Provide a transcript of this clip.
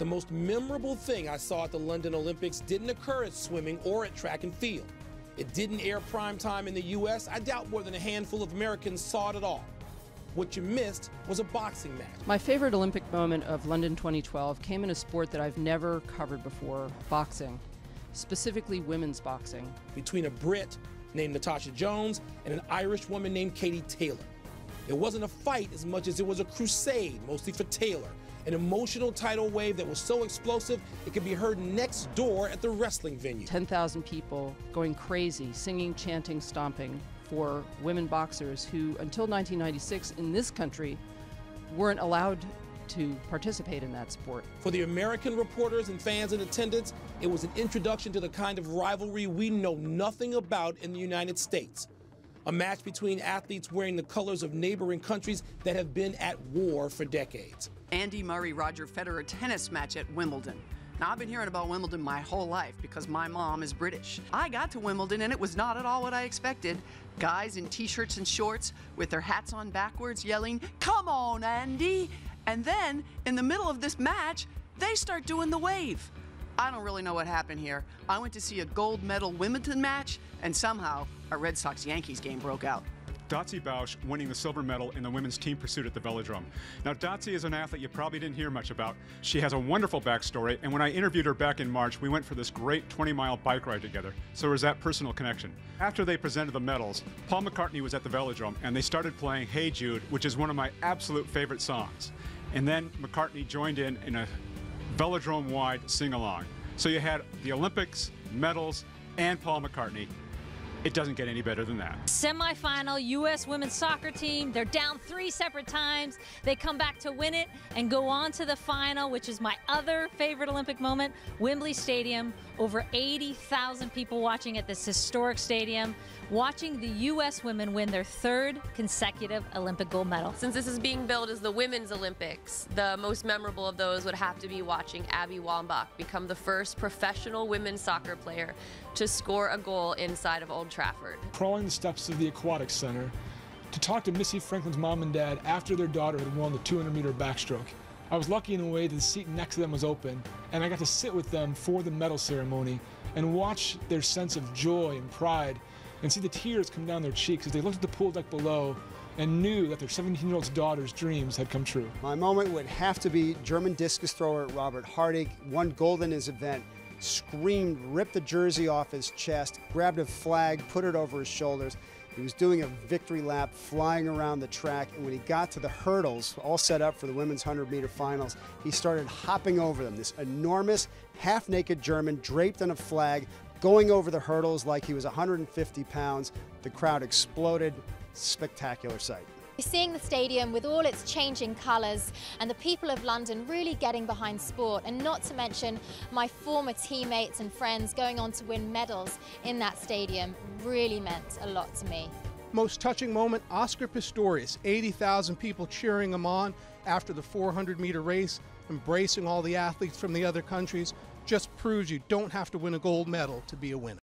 The most memorable thing I saw at the London Olympics didn't occur at swimming or at track and field. It didn't air prime time in the U.S. I doubt more than a handful of Americans saw it at all. What you missed was a boxing match. My favorite Olympic moment of London 2012 came in a sport that I've never covered before, boxing, specifically women's boxing. Between a Brit named Natasha Jones and an Irish woman named Katie Taylor. It wasn't a fight as much as it was a crusade, mostly for Taylor. An emotional tidal wave that was so explosive it could be heard next door at the wrestling venue. 10,000 people going crazy, singing, chanting, stomping for women boxers who, until 1996 in this country, weren't allowed to participate in that sport. For the American reporters and fans in attendance, it was an introduction to the kind of rivalry we know nothing about in the United States. A match between athletes wearing the colors of neighboring countries that have been at war for decades. Andy Murray-Roger Federer tennis match at Wimbledon. Now, I've been hearing about Wimbledon my whole life because my mom is British. I got to Wimbledon and it was not at all what I expected. Guys in t-shirts and shorts with their hats on backwards yelling, "Come on, Andy!" And then, in the middle of this match, they start doing the wave. I don't really know what happened here. I went to see a gold medal Wimbledon match, and somehow a Red Sox-Yankees game broke out. Dotsie Bausch winning the silver medal in the women's team pursuit at the velodrome. Now, Dotsie is an athlete you probably didn't hear much about. She has a wonderful backstory, and when I interviewed her back in March, we went for this great 20-mile bike ride together, so there was that personal connection. After they presented the medals, Paul McCartney was at the velodrome, and they started playing Hey Jude, which is one of my absolute favorite songs. And then McCartney joined in a velodrome-wide sing-along. So you had the Olympics, medals, and Paul McCartney. It doesn't get any better than that. Semi-final U.S. women's soccer team. They're down 3 separate times. They come back to win it and go on to the final, which is my other favorite Olympic moment, Wembley Stadium. Over 80,000 people watching at this historic stadium, watching the U.S. women win their 3rd consecutive Olympic gold medal. Since this is being billed as the Women's Olympics, the most memorable of those would have to be watching Abby Wambach become the first professional women's soccer player to score a goal inside of Old Trafford. Crawling the steps of the Aquatic Center to talk to Missy Franklin's mom and dad after their daughter had won the 200-meter backstroke. I was lucky in a way that the seat next to them was open, and I got to sit with them for the medal ceremony and watch their sense of joy and pride and see the tears come down their cheeks as they looked at the pool deck below and knew that their 17-year-old daughter's dreams had come true. My moment would have to be German discus thrower Robert Hardig, won gold in his event, screamed, ripped the jersey off his chest, grabbed a flag, put it over his shoulders. He was doing a victory lap, flying around the track, and when he got to the hurdles, all set up for the women's 100-meter finals, he started hopping over them. This enormous, half-naked German draped in a flag, going over the hurdles like he was 150 pounds. The crowd exploded. Spectacular sight. Seeing the stadium with all its changing colours and the people of London really getting behind sport, and not to mention my former teammates and friends going on to win medals in that stadium, really meant a lot to me. Most touching moment, Oscar Pistorius, 80,000 people cheering him on after the 400-meter race, embracing all the athletes from the other countries, just proves you don't have to win a gold medal to be a winner.